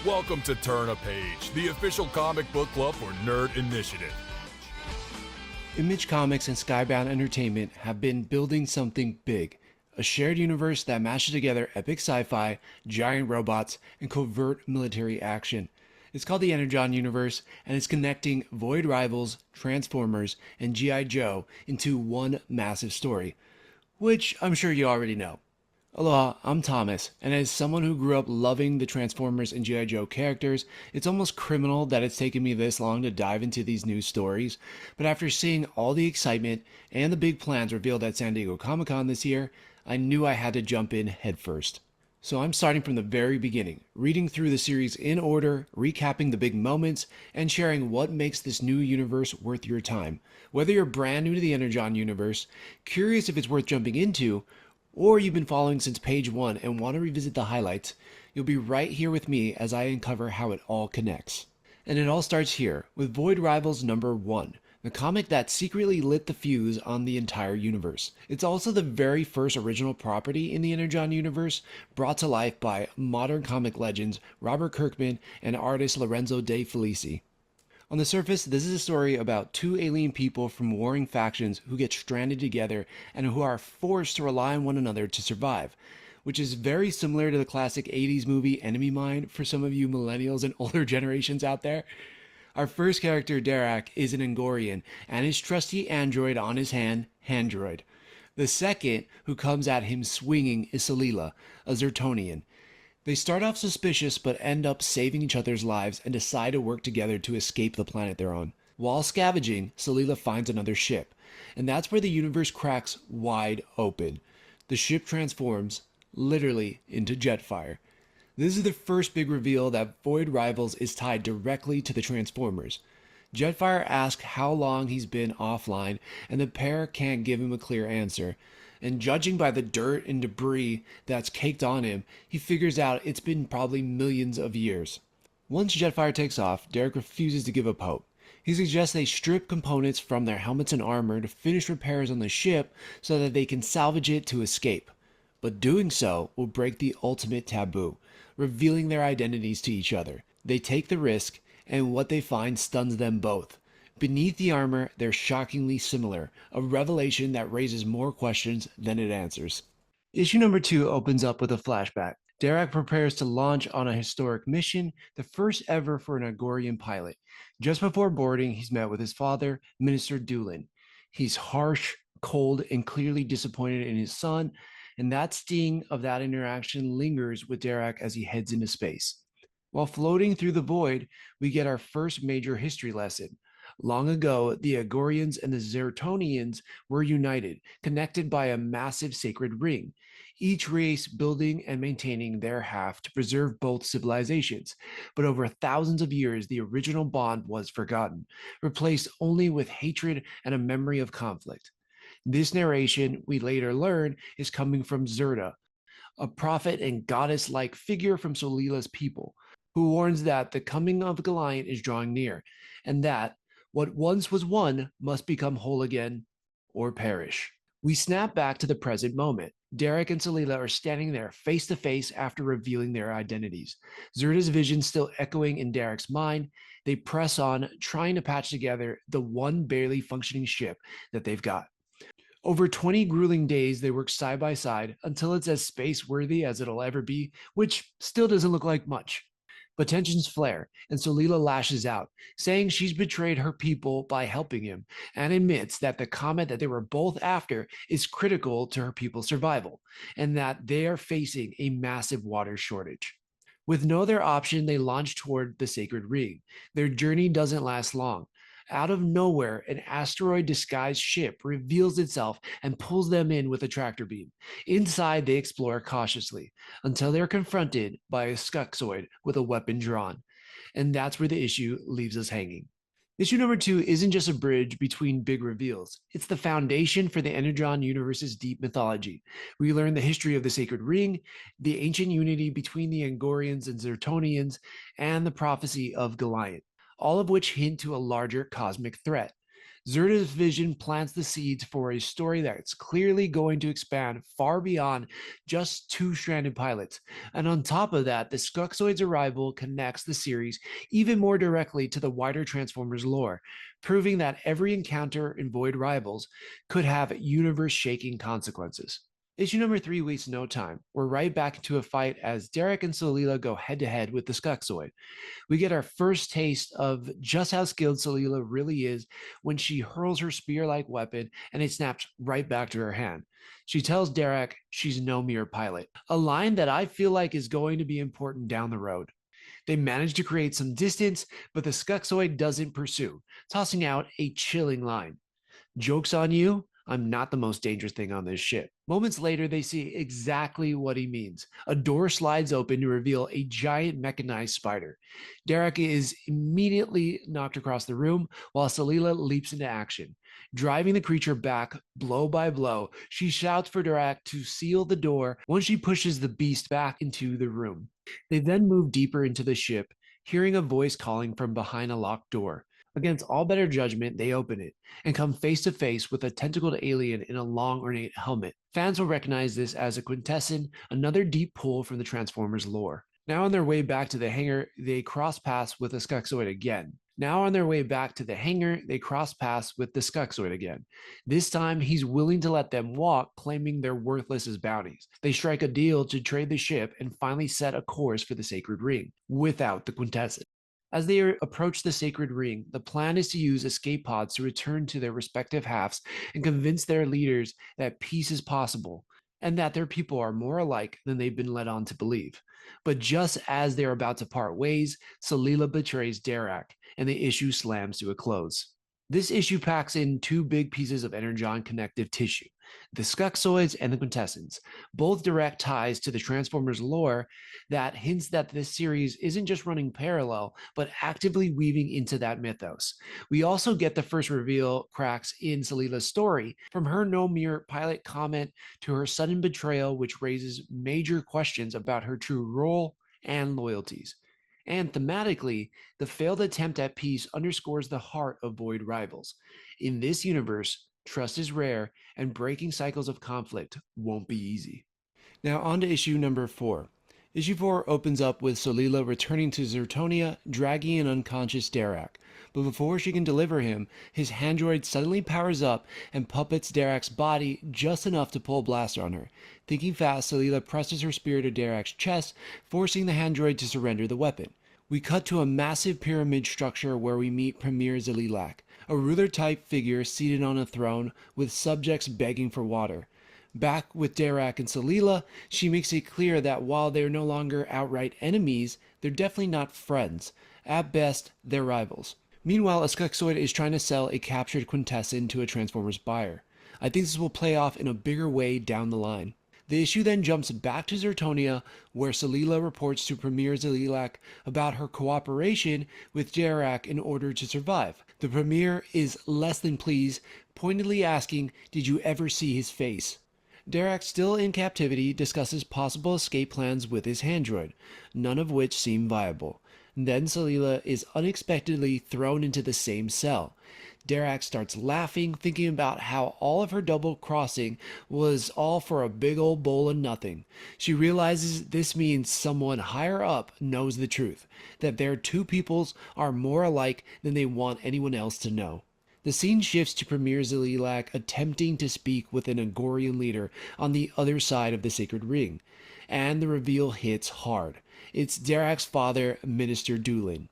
Welcome to Turn a Page, the official comic book club for Nerd Initiative. Image Comics and Skybound Entertainment have been building something big. A shared universe that mashes together epic sci-fi, giant robots, and covert military action. It's called the ENERGON universe, and it's connecting Void Rivals, Transformers, and G.I. Joe into one massive story, which I'm sure you already know. Aloha, I'm Thomas, and as someone who grew up loving the Transformers and G.I. Joe characters, it's almost criminal that it's taken me this long to dive into these new stories. But after seeing all the excitement and the big plans revealed at San Diego Comic-Con this year, I knew I had to jump in headfirst. So I'm starting from the very beginning, reading through the series in order, recapping the big moments, and sharing what makes this new universe worth your time. Whether you're brand new to the Energon universe, curious if it's worth jumping into, or you've been following since page 1 and want to revisit the highlights, you'll be right here with me as I uncover how it all connects. And it all starts here, with Void Rivals number 1, the comic that secretly lit the fuse on the entire universe. It's also the very first original property in the Energon universe, brought to life by modern comic legends Robert Kirkman and artist Lorenzo De Felici. On the surface, this is a story about two alien people from warring factions who get stranded together and who are forced to rely on one another to survive, which is very similar to the classic 80s movie Enemy Mine for some of you millennials and older generations out there. Our first character, Derek, is an Angorian, and his trusty android on his hand, Handroid. The second, who comes at him swinging, is Salila, a Zertonian. They start off suspicious but end up saving each other's lives and decide to work together to escape the planet they're on. While scavenging, Salila finds another ship, and that's where the universe cracks wide open. The ship transforms, literally, into Jetfire. This is the first big reveal that Void Rivals is tied directly to the Transformers. Jetfire asks how long he's been offline, and the pair can't give him a clear answer. And judging by the dirt and debris that's caked on him, he figures out it's been probably millions of years. Once Jetfire takes off, Derek refuses to give up hope. He suggests they strip components from their helmets and armor to finish repairs on the ship so that they can salvage it to escape. But doing so will break the ultimate taboo, revealing their identities to each other. They take the risk, and what they find stuns them both. Beneath the armor, they're shockingly similar, a revelation that raises more questions than it answers. Issue number 2 opens up with a flashback. Derek prepares to launch on a historic mission, the first ever for an Agorian pilot. Just before boarding, he's met with his father, Minister Doolin. He's harsh, cold, and clearly disappointed in his son, and that sting of that interaction lingers with Derek as he heads into space. While floating through the void, we get our first major history lesson. Long ago, the Agorians and the Zertonians were united, connected by a massive sacred ring, each race building and maintaining their half to preserve both civilizations. But over thousands of years, the original bond was forgotten, replaced only with hatred and a memory of conflict. This narration, we later learn, is coming from Zerta, a prophet and goddess-like figure from Solila's people, who warns that the coming of Goliath is drawing near, and that what once was one must become whole again or perish. We snap back to the present moment. Derek and Salila are standing there face to face after revealing their identities. Zerta's vision still echoing in Derek's mind. They press on, trying to patch together the one barely functioning ship that they've got. Over 20 grueling days, they work side by side until it's as space-worthy as it'll ever be, which still doesn't look like much. But tensions flare, and Salila lashes out, saying she's betrayed her people by helping him, and admits that the comet that they were both after is critical to her people's survival, and that they are facing a massive water shortage. With no other option, they launch toward the sacred ring. Their journey doesn't last long. Out of nowhere, an asteroid-disguised ship reveals itself and pulls them in with a tractor beam. Inside, they explore cautiously until they're confronted by a Skuxoid with a weapon drawn. And that's where the issue leaves us hanging. Issue number 2 isn't just a bridge between big reveals. It's the foundation for the Energon universe's deep mythology. We learn the history of the Sacred Ring, the ancient unity between the Angorians and Zertonians, and the prophecy of Goliath, all of which hint to a larger cosmic threat. Zerda's vision plants the seeds for a story that's clearly going to expand far beyond just two-stranded pilots. And on top of that, the Skuxoid's arrival connects the series even more directly to the wider Transformers lore, proving that every encounter in Void Rivals could have universe-shaking consequences. Issue number 3 wastes no time. We're right back into a fight as Derek and Solila go head-to-head with the Skuxoid. We get our first taste of just how skilled Solila really is when she hurls her spear-like weapon and it snaps right back to her hand. She tells Derek she's no mere pilot, a line that I feel like is going to be important down the road. They manage to create some distance, but the Skuxoid doesn't pursue, tossing out a chilling line. "Joke's on you, I'm not the most dangerous thing on this ship." Moments later, they see exactly what he means. A door slides open to reveal a giant mechanized spider. Derek is immediately knocked across the room while Salila leaps into action. Driving the creature back blow by blow, she shouts for Derek to seal the door once she pushes the beast back into the room. They then move deeper into the ship, hearing a voice calling from behind a locked door. Against all better judgment, they open it and come face to face with a tentacled alien in a long ornate helmet. Fans will recognize this as a quintessence, another deep pull from the Transformers lore. Now on their way back to the hangar, they cross paths with the Skuxoid again. This time, he's willing to let them walk, claiming they're worthless as bounties. They strike a deal to trade the ship and finally set a course for the Sacred Ring, without the quintessence. As they approach the Sacred Ring, the plan is to use escape pods to return to their respective halves and convince their leaders that peace is possible and that their people are more alike than they've been led on to believe. But just as they're about to part ways, Salila betrays Derek, and the issue slams to a close. This issue packs in two big pieces of Energon connective tissue: the Skuxoids and the Quintessence, both direct ties to the Transformers lore that hints that this series isn't just running parallel, but actively weaving into that mythos. We also get the first reveal cracks in Salila's story, from her no mere pilot comment to her sudden betrayal, which raises major questions about her true role and loyalties. And thematically, the failed attempt at peace underscores the heart of Void Rivals. In this universe, trust is rare, and breaking cycles of conflict won't be easy. Now, on to issue number 4. Issue 4 opens up with Solila returning to Zertonia, dragging an unconscious Derek. But before she can deliver him, his handroid suddenly powers up and puppets Derek's body just enough to pull a blaster on her. Thinking fast, Solila presses her spear to Derek's chest, forcing the handroid to surrender the weapon. We cut to a massive pyramid structure where we meet Premier Zelilak, a ruler-type figure seated on a throne with subjects begging for water. Back with Derek and Salila, she makes it clear that while they're no longer outright enemies, they're definitely not friends. At best, they're rivals. Meanwhile, a Skuxoid is trying to sell a captured Quintessence to a Transformers buyer. I think this will play off in a bigger way down the line. The issue then jumps back to Zertonia, where Salila reports to Premier Zelilak about her cooperation with Derek in order to survive. The Premier is less than pleased, pointedly asking, "Did you ever see his face?" Derek, still in captivity, discusses possible escape plans with his handroid, none of which seem viable. Then Salila is unexpectedly thrown into the same cell. Derek starts laughing, thinking about how all of her double crossing was all for a big old bowl of nothing. She realizes this means someone higher up knows the truth, that their two peoples are more alike than they want anyone else to know. The scene shifts to Premier Zelilak attempting to speak with an Angorian leader on the other side of the Sacred Ring, and the reveal hits hard. It's Derek's father, Minister Doolin.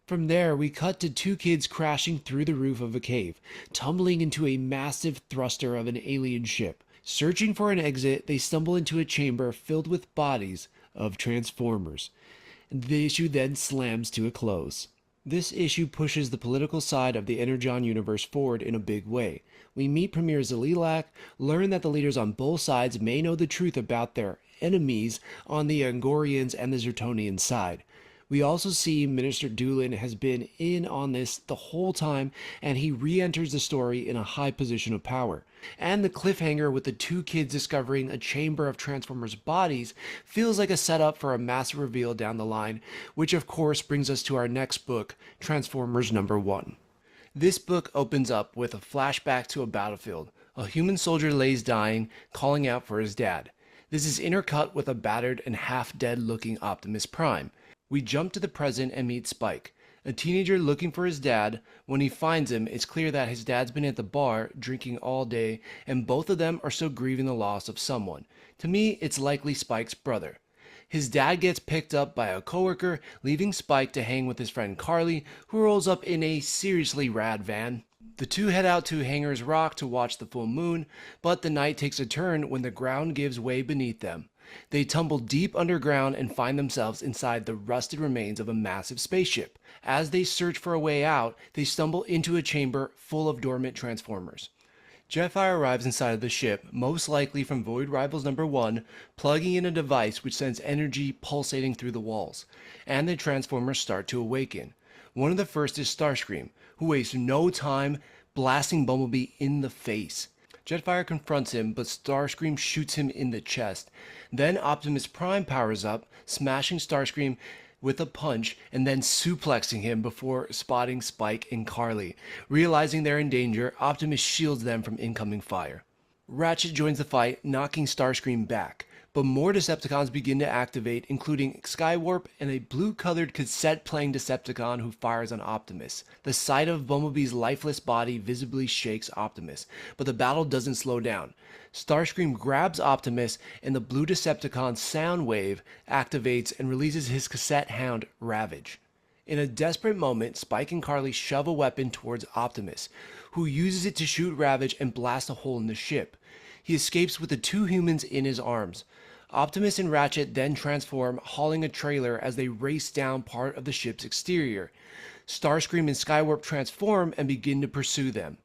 From there, we cut to two kids crashing through the roof of a cave, tumbling into a massive thruster of an alien ship. Searching for an exit, they stumble into a chamber filled with bodies of Transformers. The issue then slams to a close. This issue pushes the political side of the Energon universe forward in a big way. We meet Premier Zelilak, learn that the leaders on both sides may know the truth about their enemies on the Angorians and the Zertonian side. We also see Minister Doolin has been in on this the whole time, and he re-enters the story in a high position of power. And the cliffhanger with the two kids discovering a chamber of Transformers' bodies feels like a setup for a massive reveal down the line, which of course brings us to our next book, Transformers number 1. This book opens up with a flashback to a battlefield. A human soldier lays dying, calling out for his dad. This is intercut with a battered and half-dead looking Optimus Prime. We jump to the present and meet Spike, a teenager looking for his dad. When he finds him, it's clear that his dad's been at the bar drinking all day, and both of them are still grieving the loss of someone. To me, it's likely Spike's brother. His dad gets picked up by a coworker, leaving Spike to hang with his friend Carly, who rolls up in a seriously rad van. The two head out to Hanger's Rock to watch the full moon, but the night takes a turn when the ground gives way beneath them. They tumble deep underground and find themselves inside the rusted remains of a massive spaceship. As they search for a way out, they stumble into a chamber full of dormant transformers. Jetfire arrives inside of the ship, most likely from Void Rivals number 1, plugging in a device which sends energy pulsating through the walls, and the Transformers start to awaken. One of the first is Starscream, who wastes no time blasting Bumblebee in the face. Jetfire confronts him, but Starscream shoots him in the chest. Then Optimus Prime powers up, smashing Starscream with a punch and then suplexing him before spotting Spike and Carly. Realizing they're in danger, Optimus shields them from incoming fire. Ratchet joins the fight, knocking Starscream back, but more Decepticons begin to activate, including Skywarp and a blue-colored cassette-playing Decepticon who fires on Optimus. The sight of Bumblebee's lifeless body visibly shakes Optimus, but the battle doesn't slow down. Starscream grabs Optimus, and the blue Decepticon Soundwave activates and releases his cassette hound, Ravage. In a desperate moment, Spike and Carly shove a weapon towards Optimus, who uses it to shoot Ravage and blast a hole in the ship. He escapes with the two humans in his arms. Optimus and Ratchet then transform, hauling a trailer as they race down part of the ship's exterior. Starscream and Skywarp transform and begin to pursue them.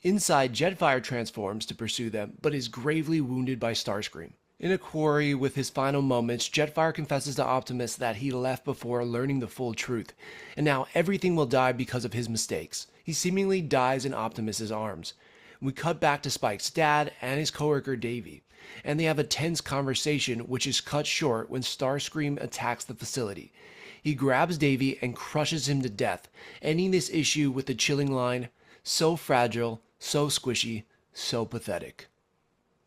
Inside, Jetfire transforms to pursue them, but is gravely wounded by Starscream. In a quarry with his final moments, Jetfire confesses to Optimus that he left before learning the full truth, and now everything will die because of his mistakes. He seemingly dies in Optimus's arms. We cut back to Spike's dad and his coworker Davey, and they have a tense conversation which is cut short when Starscream attacks the facility. He grabs Davey and crushes him to death, ending this issue with the chilling line, "So fragile, so squishy, so pathetic."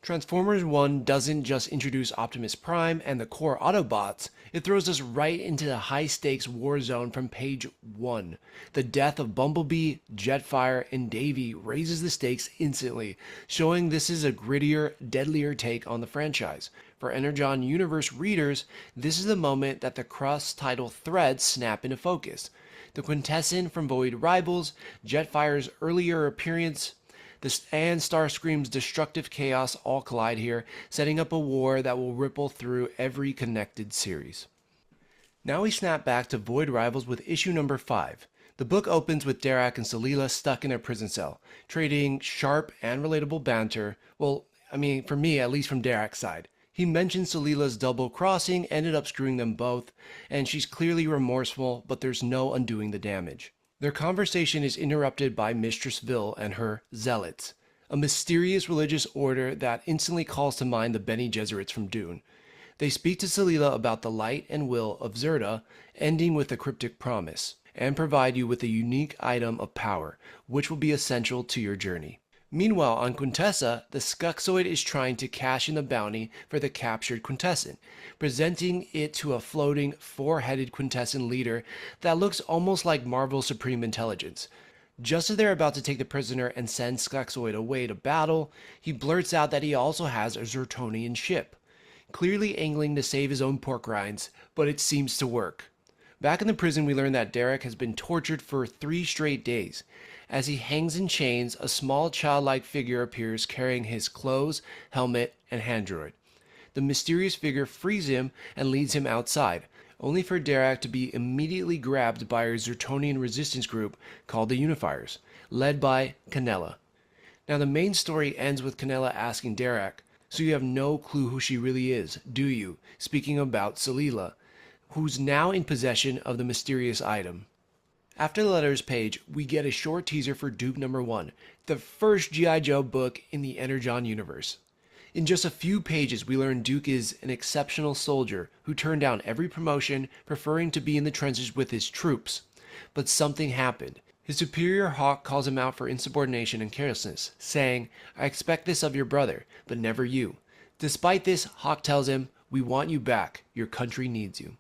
Transformers 1 doesn't just introduce Optimus Prime and the core Autobots, it throws us right into the high-stakes war zone from page 1. The death of Bumblebee, Jetfire, and Davey raises the stakes instantly, showing this is a grittier, deadlier take on the franchise. For ENERGON universe readers, this is the moment that the cross-title threads snap into focus. The Quintessence from Void Rivals, Jetfire's earlier appearance, and Starscream's destructive chaos all collide here, setting up a war that will ripple through every connected series. Now we snap back to Void Rivals with issue number 5. The book opens with Derek and Salila stuck in a prison cell, trading sharp and relatable banter. Well, for me, at least from Derek's side. He mentions Salila's double crossing ended up screwing them both, and she's clearly remorseful, but there's no undoing the damage. Their conversation is interrupted by Mistress Vil and her Zealots, a mysterious religious order that instantly calls to mind the Bene Gesserits from Dune. They speak to Salila about the light and will of Zerda, ending with a cryptic promise, and provide you with a unique item of power, which will be essential to your journey. Meanwhile, on Quintessa, the Skuxoid is trying to cash in the bounty for the captured Quintessence, presenting it to a floating, four-headed Quintessence leader that looks almost like Marvel's Supreme Intelligence. Just as they're about to take the prisoner and send Skuxoid away to battle, he blurts out that he also has a Zertonian ship, clearly angling to save his own pork rinds, but it seems to work. Back in the prison, we learn that Derek has been tortured for 3 straight days. As he hangs in chains, a small childlike figure appears carrying his clothes, helmet, and hand droid. The mysterious figure frees him and leads him outside, only for Derek to be immediately grabbed by a Zertonian resistance group called the Unifiers, led by Canella. Now the main story ends with Canella asking Derek, "So you have no clue who she really is, do you?" speaking about Salila, who's now in possession of the mysterious item. After the letters page, we get a short teaser for Duke number 1, the first G.I. Joe book in the ENERGON universe. In just a few pages, we learn Duke is an exceptional soldier who turned down every promotion, preferring to be in the trenches with his troops. But something happened. His superior Hawk calls him out for insubordination and carelessness, saying, "I expect this of your brother, but never you." Despite this, Hawk tells him, "We want you back. Your country needs you."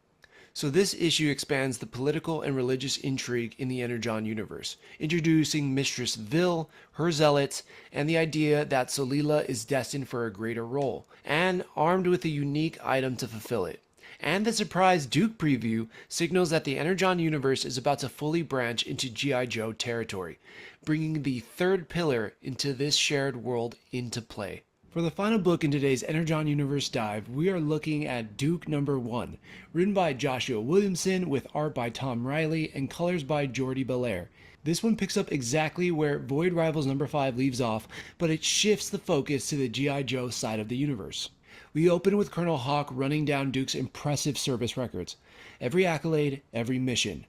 So this issue expands the political and religious intrigue in the Energon universe, introducing Mistress Vil, her zealots, and the idea that Solila is destined for a greater role, and armed with a unique item to fulfill it. And the surprise Duke preview signals that the Energon universe is about to fully branch into G.I. Joe territory, bringing the third pillar into this shared world into play. For the final book in today's Energon Universe dive, we are looking at Duke number 1, written by Joshua Williamson with art by Tom Riley and colors by Jordi Belair. This one picks up exactly where Void Rivals number 5 leaves off, but it shifts the focus to the G.I. Joe side of the universe. We open with Colonel Hawk running down Duke's impressive service records, every accolade, every mission,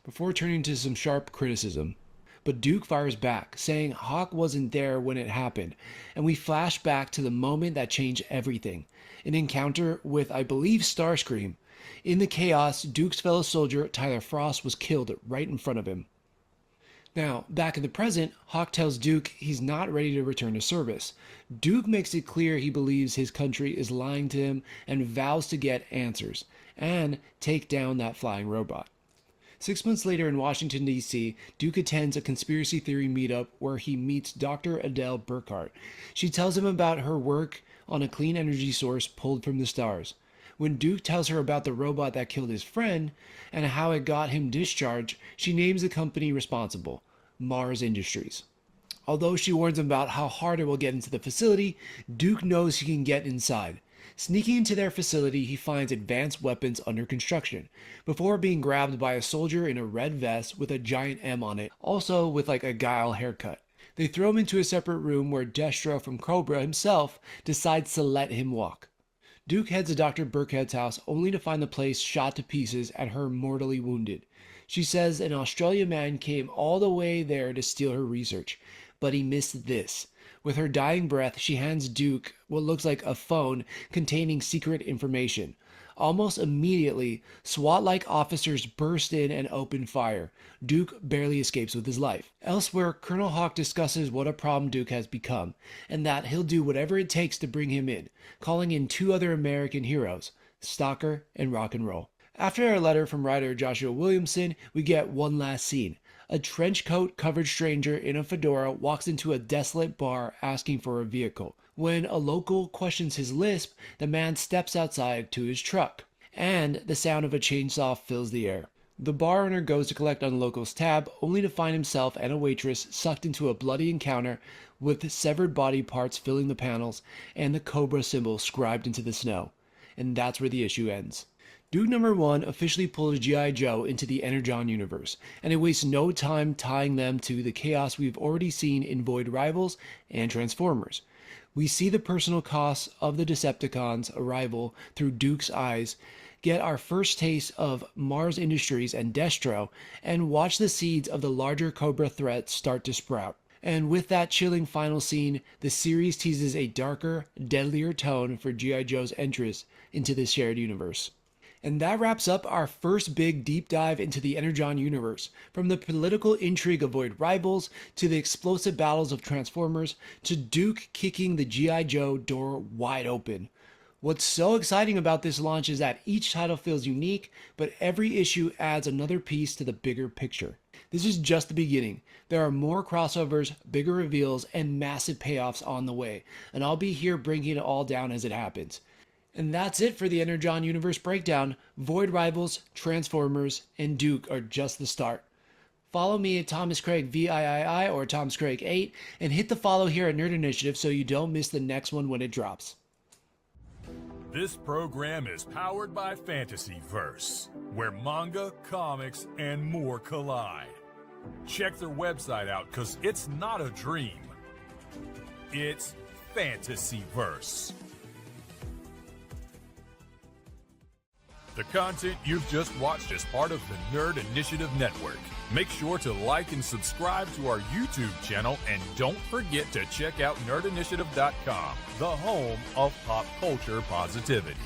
before turning to some sharp criticism. But Duke fires back, saying Hawk wasn't there when it happened, and we flash back to the moment that changed everything, an encounter with, I believe, Starscream. In the chaos, Duke's fellow soldier, Tyler Frost, was killed right in front of him. Now, back in the present, Hawk tells Duke he's not ready to return to service. Duke makes it clear he believes his country is lying to him and vows to get answers, and take down that flying robot. 6 months later in Washington, D.C., Duke attends a conspiracy theory meetup where he meets Dr. Adele Burkhart. She tells him about her work on a clean energy source pulled from the stars. When Duke tells her about the robot that killed his friend and how it got him discharged, she names the company responsible, Mars Industries. Although she warns him about how hard it will get into the facility, Duke knows he can get inside. Sneaking into their facility, he finds advanced weapons under construction, before being grabbed by a soldier in a red vest with a giant M on it, also with like a Guile haircut. They throw him into a separate room where Destro from Cobra himself decides to let him walk. Duke heads to Dr. Burkhead's house only to find the place shot to pieces and her mortally wounded. She says an Australian man came all the way there to steal her research, but he missed this. With her dying breath, she hands Duke what looks like a phone containing secret information. Almost immediately, SWAT-like officers burst in and open fire. Duke barely escapes with his life. Elsewhere, Colonel Hawk discusses what a problem Duke has become, and that he'll do whatever it takes to bring him in, calling in 2 other American heroes, Stalker and Rock and Roll. After our letter from writer Joshua Williamson, we get one last scene. A trench coat covered stranger in a fedora walks into a desolate bar asking for a vehicle. When a local questions his lisp, the man steps outside to his truck, and the sound of a chainsaw fills the air. The bar owner goes to collect on the local's tab, only to find himself and a waitress sucked into a bloody encounter with severed body parts filling the panels and the Cobra symbol scribed into the snow. And that's where the issue ends. Duke number 1 officially pulls G.I. Joe into the Energon universe, and it wastes no time tying them to the chaos we've already seen in Void Rivals and Transformers. We see the personal costs of the Decepticons' arrival through Duke's eyes, get our first taste of Mars Industries and Destro, and watch the seeds of the larger Cobra threat start to sprout. And with that chilling final scene, the series teases a darker, deadlier tone for G.I. Joe's entrance into the shared universe. And that wraps up our first big deep dive into the Energon universe, from the political intrigue of Void Rivals, to the explosive battles of Transformers, to Duke kicking the G.I. Joe door wide open. What's so exciting about this launch is that each title feels unique, but every issue adds another piece to the bigger picture. This is just the beginning. There are more crossovers, bigger reveals, and massive payoffs on the way, and I'll be here breaking it all down as it happens. And that's it for the Energon Universe breakdown. Void Rivals, Transformers, and Duke are just the start. Follow me at Thomas Craig VIII or Thomas Craig 8, and hit the follow here at Nerd Initiative so you don't miss the next one when it drops. This program is powered by Fantasyverse, where manga, comics, and more collide. Check their website out, because it's not a dream. It's Fantasyverse. The content you've just watched is part of the Nerd Initiative Network. Make sure to like and subscribe to our YouTube channel, and don't forget to check out nerdinitiative.com, the home of pop culture positivity.